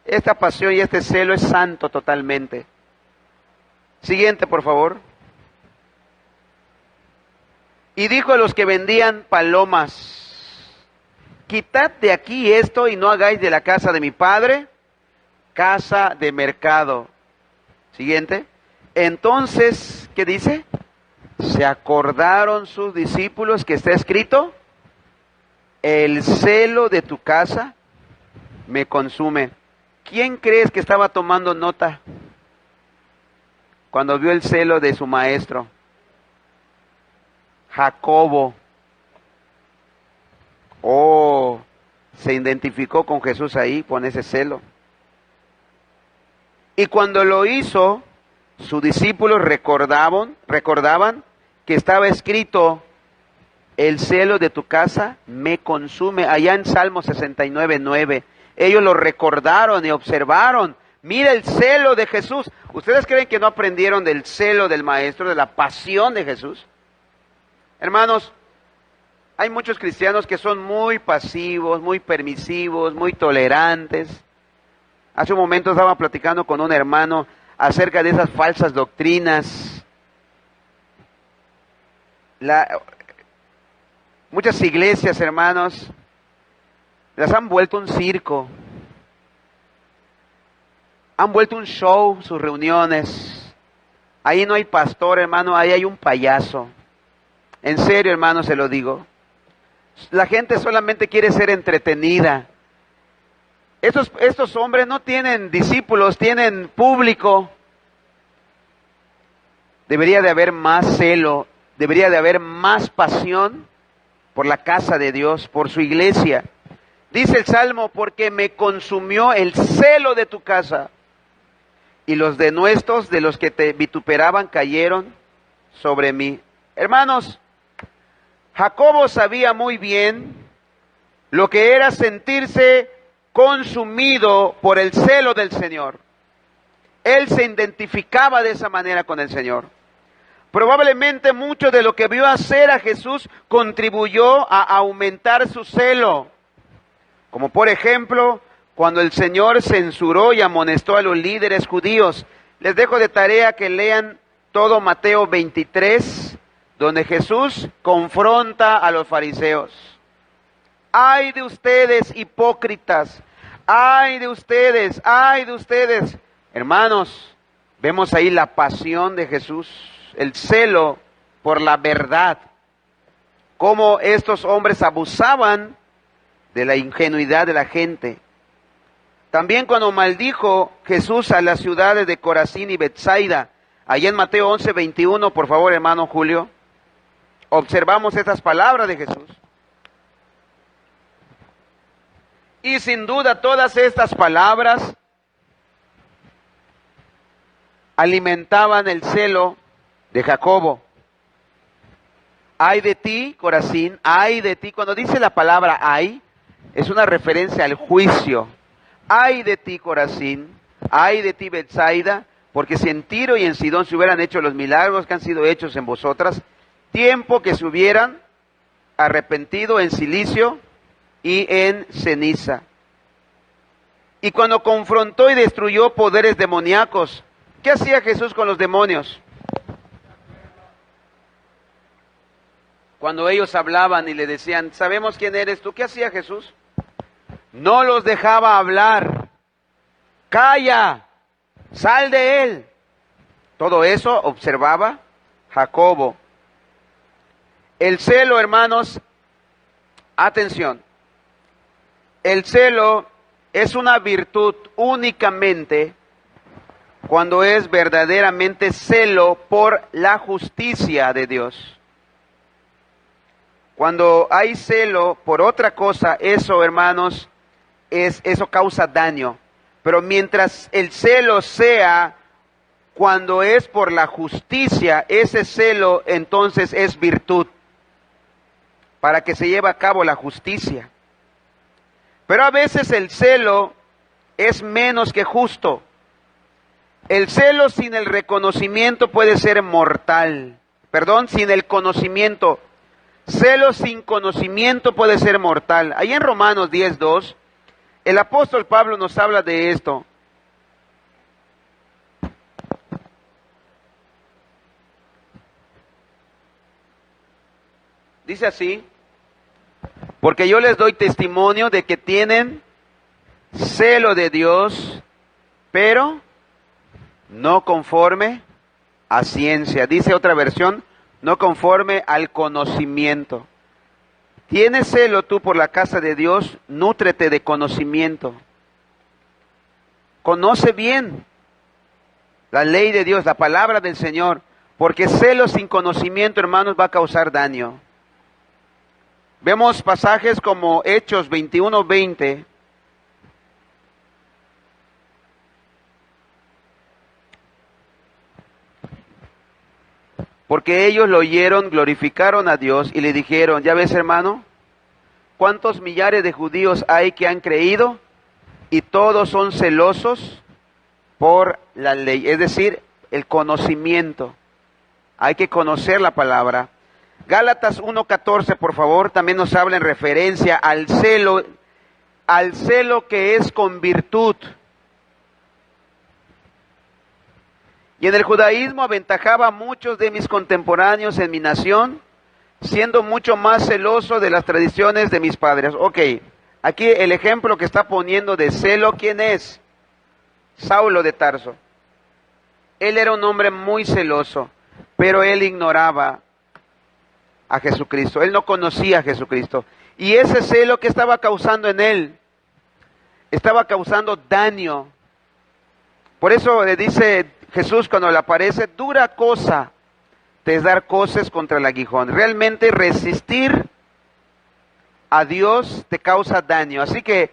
Esta pasión y este celo es santo totalmente. Siguiente, por favor. Y dijo a los que vendían palomas, quitad de aquí esto y no hagáis de la casa de mi padre casa de mercado. Siguiente. Entonces, ¿qué dice? Se acordaron sus discípulos que está escrito, el celo de tu casa me consume. ¿Quién crees que estaba tomando nota cuando vio el celo de su maestro? Jacobo. Oh, se identificó con Jesús ahí, con ese celo. Y cuando lo hizo, sus discípulos recordaban que estaba escrito, el celo de tu casa me consume, allá en Salmo 69:9. Ellos lo recordaron y observaron. Mira el celo de Jesús. ¿Ustedes creen que no aprendieron del celo del Maestro, de la pasión de Jesús? Hermanos, hay muchos cristianos que son muy pasivos, muy permisivos, muy tolerantes. Hace un momento estaba platicando con un hermano acerca de esas falsas doctrinas. Muchas iglesias, hermanos, las han vuelto un circo. Han vuelto un show sus reuniones. Ahí no hay pastor, hermano, ahí hay un payaso. En serio, hermano, se lo digo. La gente solamente quiere ser entretenida. Estos hombres no tienen discípulos, tienen público. Debería de haber más celo, debería de haber más pasión por la casa de Dios, por su iglesia. Dice el Salmo, porque me consumió el celo de tu casa, y los denuestos de los que te vituperaban cayeron sobre mí. Hermanos, Jacobo sabía muy bien lo que era sentirse consumido por el celo del Señor. Él se identificaba de esa manera con el Señor. Probablemente mucho de lo que vio hacer a Jesús contribuyó a aumentar su celo. Como por ejemplo, cuando el Señor censuró y amonestó a los líderes judíos. Les dejo de tarea que lean todo Mateo 23, donde Jesús confronta a los fariseos. ¡Ay de ustedes, hipócritas! ¡Ay de ustedes! ¡Ay de ustedes! Hermanos, vemos ahí la pasión de Jesús, el celo por la verdad. Cómo estos hombres abusaban de la ingenuidad de la gente. También cuando maldijo Jesús a las ciudades de Corazín y Betsaida, allá en Mateo 11:21, por favor, hermano Julio, observamos estas palabras de Jesús. Y sin duda todas estas palabras alimentaban el celo de Jacobo. Ay de ti, Corazín, ay de ti. Cuando dice la palabra ay, Es una referencia al juicio. Ay de ti, Corazín, ay de ti, Betsaida, porque si en Tiro y en Sidón se hubieran hecho los milagros que han sido hechos en vosotras, tiempo que se hubieran arrepentido en silicio y en ceniza. Y cuando confrontó y destruyó poderes demoníacos, ¿qué hacía Jesús con los demonios? Cuando ellos hablaban y le decían, sabemos quién eres tú, ¿qué hacía Jesús? No los dejaba hablar. Calla, sal de él. Todo eso observaba Jacobo. El celo, hermanos, atención, el celo es una virtud únicamente cuando es verdaderamente celo por la justicia de Dios. Cuando hay celo por otra cosa, eso, hermanos, eso causa daño. Pero mientras el celo sea cuando es por la justicia, ese celo entonces es virtud, para que se lleve a cabo la justicia. Pero a veces el celo es menos que justo. El celo sin el reconocimiento puede ser mortal. Sin el conocimiento. Celo sin conocimiento puede ser mortal. Ahí en Romanos 10:2, el apóstol Pablo nos habla de esto. Dice así, porque yo les doy testimonio de que tienen celo de Dios, pero no conforme a ciencia. Dice otra versión, no conforme al conocimiento. ¿Tienes celo tú por la casa de Dios? Nútrete de conocimiento. Conoce bien la ley de Dios, la palabra del Señor, porque celo sin conocimiento, hermanos, va a causar daño. Vemos pasajes como Hechos 21:20. Porque ellos lo oyeron, glorificaron a Dios y le dijeron, ya ves, hermano, ¿cuántos millares de judíos hay que han creído? Y todos son celosos por la ley, es decir, el conocimiento. Hay que conocer la palabra. Gálatas 1:14, por favor, también nos habla en referencia al celo que es con virtud. Y en el judaísmo aventajaba a muchos de mis contemporáneos en mi nación, siendo mucho más celoso de las tradiciones de mis padres. Ok, aquí el ejemplo que está poniendo de celo, ¿quién es? Saulo de Tarso. Él era un hombre muy celoso, pero él ignoraba a Jesucristo, él no conocía a Jesucristo. Y ese celo que estaba causando en él, estaba causando daño. Por eso le dice Jesús cuando le aparece, dura cosa te es dar coces contra el aguijón. Realmente resistir a Dios te causa daño. Así que,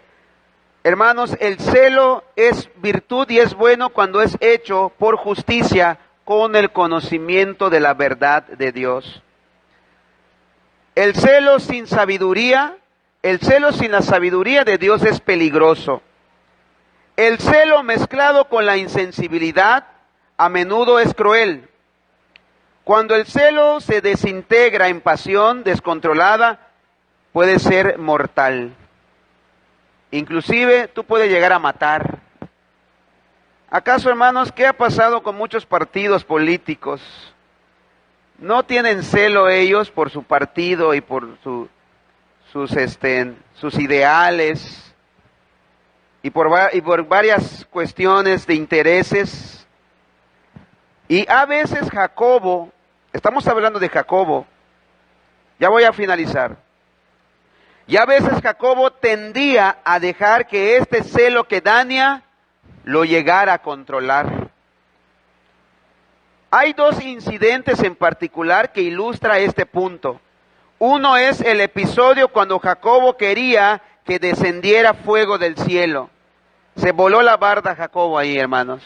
hermanos, el celo es virtud y es bueno cuando es hecho por justicia con el conocimiento de la verdad de Dios. El celo sin sabiduría, el celo sin la sabiduría de Dios es peligroso. El celo mezclado con la insensibilidad a menudo es cruel. Cuando el celo se desintegra en pasión descontrolada, puede ser mortal. Inclusive tú puedes llegar a matar. ¿Acaso, hermanos, qué ha pasado con muchos partidos políticos? ¿No tienen celo ellos por su partido y por sus ideales y por varias cuestiones de intereses? Y a veces Jacobo, estamos hablando de Jacobo, ya voy a finalizar, y a veces Jacobo tendía a dejar que este celo que daña lo llegara a controlar. Hay dos incidentes en particular que ilustra este punto. Uno es el episodio cuando Jacobo quería que descendiera fuego del cielo. Se voló la barda Jacobo ahí, hermanos.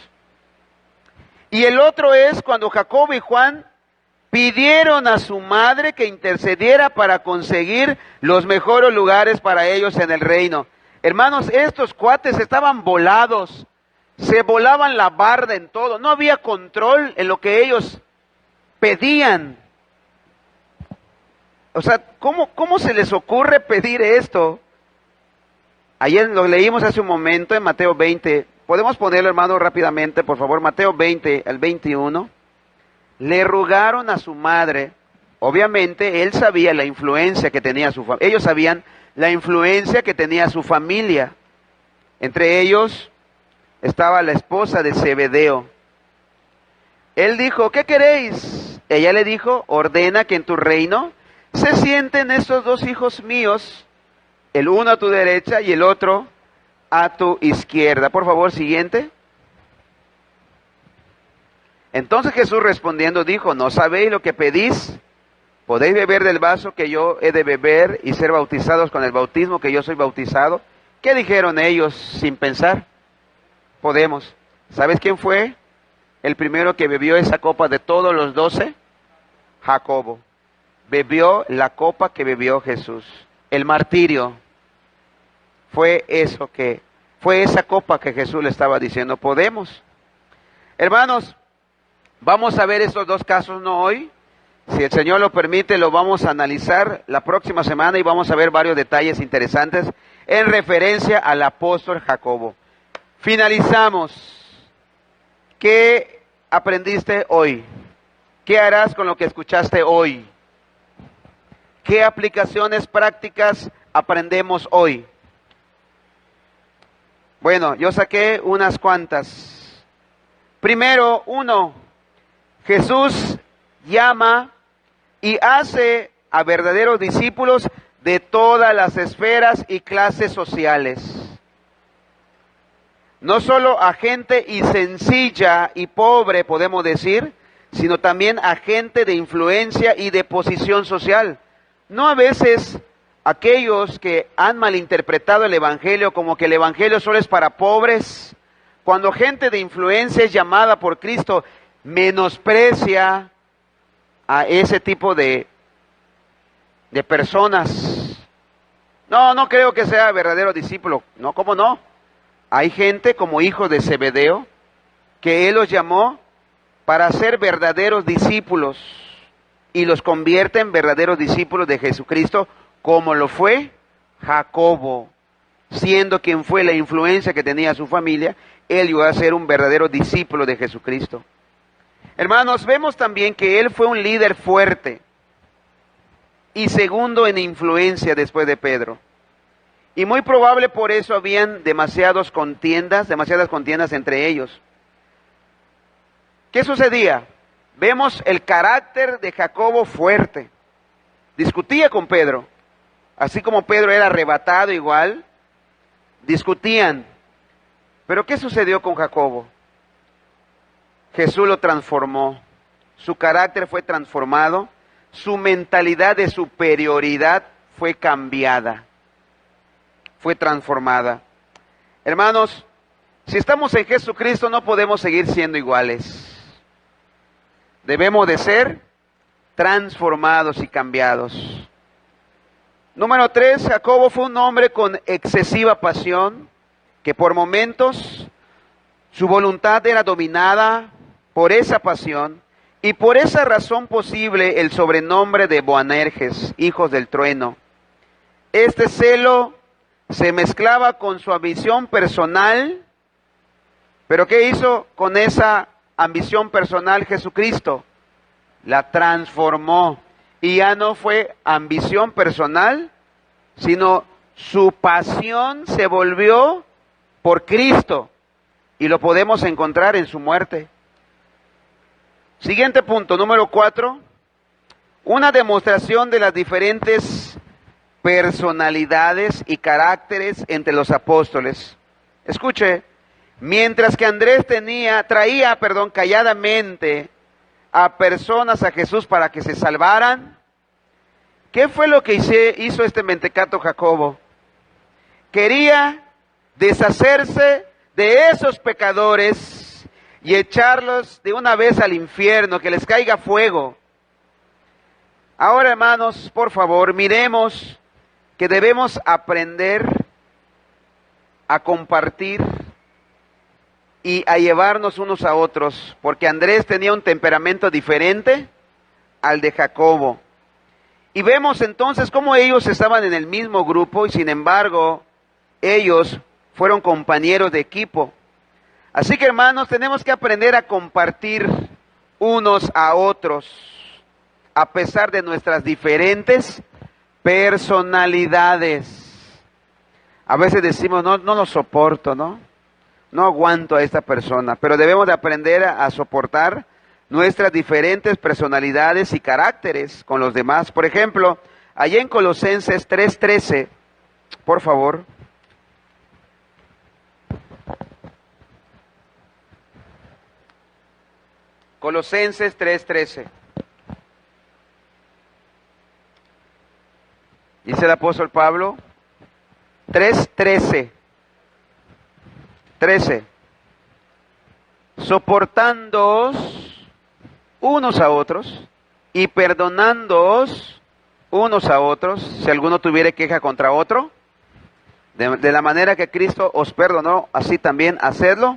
Y el otro es cuando Jacobo y Juan pidieron a su madre que intercediera para conseguir los mejores lugares para ellos en el reino. Hermanos, estos cuates estaban volados, se volaban la barda en todo, no había control en lo que ellos pedían. O sea, ¿cómo se les ocurre pedir esto? Ayer lo leímos hace un momento en Mateo 20. ¿Podemos ponerlo, hermano, rápidamente, por favor? Mateo 20, al 21. Le rogaron a su madre. Obviamente, él sabía la influencia que tenía su familia. Ellos sabían la influencia que tenía su familia. Entre ellos estaba la esposa de Zebedeo. Él dijo, ¿qué queréis? Ella le dijo, ordena que en tu reino se sienten estos dos hijos míos, el uno a tu derecha y el otro a tu izquierda. Por favor, siguiente. Entonces Jesús respondiendo dijo, ¿no sabéis lo que pedís? ¿Podéis beber del vaso que yo he de beber y ser bautizados con el bautismo que yo soy bautizado? ¿Qué dijeron ellos sin pensar? Podemos. ¿Sabes quién fue el primero que bebió esa copa de todos los 12? Jacobo. Bebió la copa que bebió Jesús. El martirio fue esa copa que Jesús le estaba diciendo, podemos. Hermanos, vamos a ver estos dos casos no hoy. Si el Señor lo permite, lo vamos a analizar la próxima semana y vamos a ver varios detalles interesantes en referencia al apóstol Jacobo. Finalizamos. ¿Qué aprendiste hoy? ¿Qué harás con lo que escuchaste hoy? ¿Qué aplicaciones prácticas aprendemos hoy? Bueno, yo saqué unas cuantas. Primero, 1, Jesús llama y hace a verdaderos discípulos de todas las esferas y clases sociales. No solo a gente y sencilla y pobre, podemos decir, sino también a gente de influencia y de posición social. No a veces aquellos que han malinterpretado el Evangelio como que el Evangelio solo es para pobres, cuando gente de influencia es llamada por Cristo, menosprecia a ese tipo de personas. No creo que sea verdadero discípulo. No, ¿cómo no? Hay gente como hijos de Zebedeo que Él los llamó para ser verdaderos discípulos y los convierte en verdaderos discípulos de Jesucristo, como lo fue Jacobo, siendo quien fue la influencia que tenía su familia, él llegó a ser un verdadero discípulo de Jesucristo. Hermanos, vemos también que él fue un líder fuerte y segundo en influencia después de Pedro. Y muy probable por eso habían demasiadas contiendas entre ellos. ¿Qué sucedía? Vemos el carácter de Jacobo fuerte. Discutía con Pedro. Así como Pedro era arrebatado igual, discutían. Pero ¿qué sucedió con Jacobo? Jesús lo transformó. Su carácter fue transformado. Su mentalidad de superioridad fue cambiada. Fue transformada. Hermanos, si estamos en Jesucristo no podemos seguir siendo iguales. Debemos de ser transformados y cambiados. Número 3, Jacobo fue un hombre con excesiva pasión, que por momentos su voluntad era dominada por esa pasión, y por esa razón posible el sobrenombre de Boanerges, hijos del trueno. Este celo se mezclaba con su ambición personal, pero ¿qué hizo con esa ambición personal Jesucristo? La transformó y ya no fue ambición personal, sino su pasión se volvió por Cristo y lo podemos encontrar en su muerte. Siguiente punto, número 4, una demostración de las diferentes personalidades y caracteres entre los apóstoles. Escuche, mientras que Andrés traía calladamente a personas a Jesús para que se salvaran, ¿qué fue lo que hizo este mentecato Jacobo? Quería deshacerse de esos pecadores y echarlos de una vez al infierno, que les caiga fuego. Ahora, hermanos, por favor, miremos que debemos aprender a compartir y a llevarnos unos a otros, porque Andrés tenía un temperamento diferente al de Jacobo. Y vemos entonces cómo ellos estaban en el mismo grupo y sin embargo ellos fueron compañeros de equipo. Así que, hermanos, tenemos que aprender a compartir unos a otros, a pesar de nuestras diferentes personalidades. A veces decimos, no lo soporto, ¿no? No aguanto a esta persona, pero debemos de aprender a soportar nuestras diferentes personalidades y caracteres con los demás. Por ejemplo, allá en Colosenses 3:13, por favor. Colosenses 3:13. Dice el apóstol Pablo, 3:13. 13. Soportándoos unos a otros y perdonándoos unos a otros, si alguno tuviere queja contra otro, de la manera que Cristo os perdonó, así también hacedlo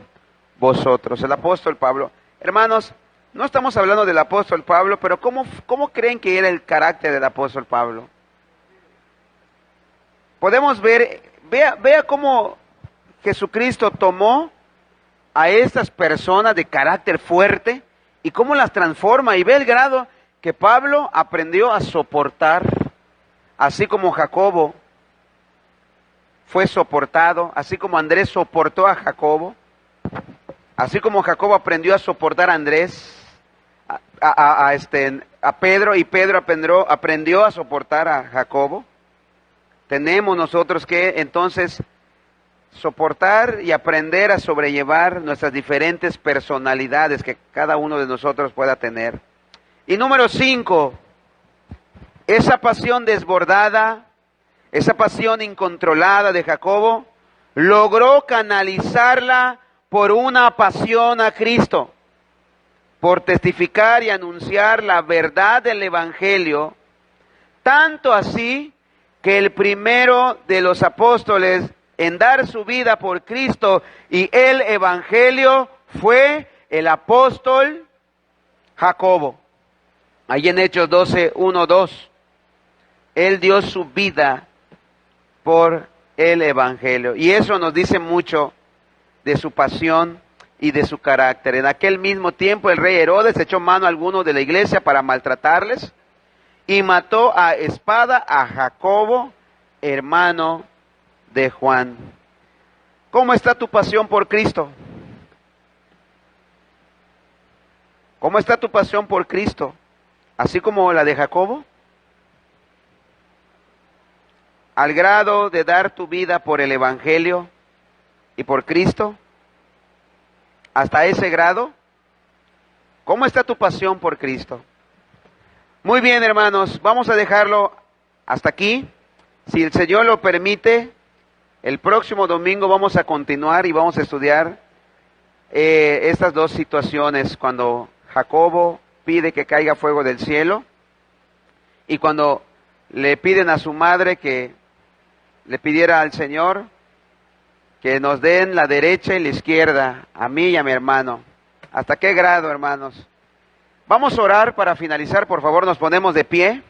vosotros. El apóstol Pablo. Hermanos, no estamos hablando del apóstol Pablo, pero ¿cómo creen que era el carácter del apóstol Pablo? Podemos ver, vea cómo Jesucristo tomó a estas personas de carácter fuerte y cómo las transforma, y ve el grado que Pablo aprendió a soportar, así como Jacobo fue soportado, así como Andrés soportó a Jacobo, así como Jacobo aprendió a soportar a Andrés, a Pedro, y Pedro aprendió a soportar a Jacobo. Tenemos nosotros que entonces soportar y aprender a sobrellevar nuestras diferentes personalidades que cada uno de nosotros pueda tener. Y número 5, esa pasión desbordada, esa pasión incontrolada de Jacobo, logró canalizarla por una pasión a Cristo, por testificar y anunciar la verdad del Evangelio, tanto así que el primero de los apóstoles en dar su vida por Cristo y el Evangelio fue el apóstol Jacobo. Ahí en Hechos 12:1-2, él dio su vida por el Evangelio. Y eso nos dice mucho de su pasión y de su carácter. En aquel mismo tiempo el rey Herodes echó mano a algunos de la iglesia para maltratarles y mató a espada a Jacobo, hermano de Juan. ¿Cómo está tu pasión por Cristo? ¿Cómo está tu pasión por Cristo? ¿Así como la de Jacobo? ¿Al grado de dar tu vida por el Evangelio y por Cristo? ¿Hasta ese grado? ¿Cómo está tu pasión por Cristo? Muy bien, hermanos, vamos a dejarlo hasta aquí. Si el Señor lo permite, el próximo domingo vamos a continuar y vamos a estudiar estas dos situaciones, cuando Jacobo pide que caiga fuego del cielo y cuando le piden a su madre que le pidiera al Señor que nos den la derecha y la izquierda, a mí y a mi hermano. ¿Hasta qué grado, hermanos? Vamos a orar para finalizar, por favor, nos ponemos de pie.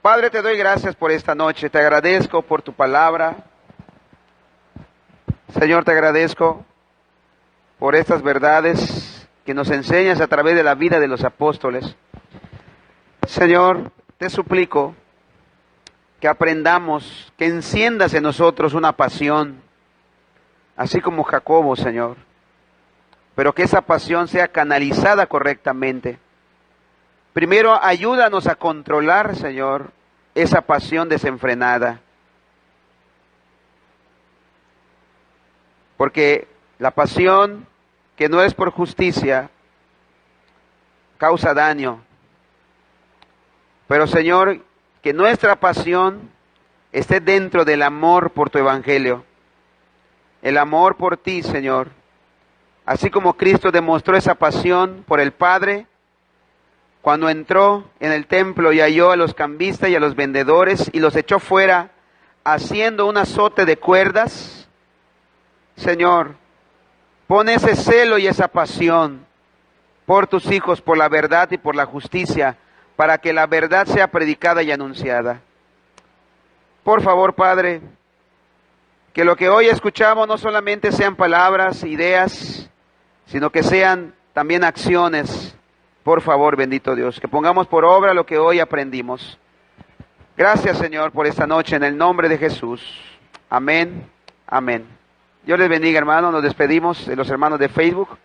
Padre, te doy gracias por esta noche, te agradezco por tu palabra. Señor, te agradezco por estas verdades que nos enseñas a través de la vida de los apóstoles. Señor, te suplico que aprendamos, que enciendas en nosotros una pasión, así como Jacobo, Señor, pero que esa pasión sea canalizada correctamente. Primero, ayúdanos a controlar, Señor, esa pasión desenfrenada, porque la pasión que no es por justicia causa daño. Pero, Señor, que nuestra pasión esté dentro del amor por tu Evangelio, el amor por ti, Señor. Así como Cristo demostró esa pasión por el Padre, cuando entró en el templo y halló a los cambistas y a los vendedores y los echó fuera, haciendo un azote de cuerdas? Señor, pon ese celo y esa pasión por tus hijos, por la verdad y por la justicia, para que la verdad sea predicada y anunciada. Por favor, Padre, que lo que hoy escuchamos no solamente sean palabras, ideas, sino que sean también acciones. Por favor, bendito Dios, que pongamos por obra lo que hoy aprendimos. Gracias, Señor, por esta noche, en el nombre de Jesús. Amén, amén. Dios les bendiga, hermanos. Nos despedimos de los hermanos de Facebook.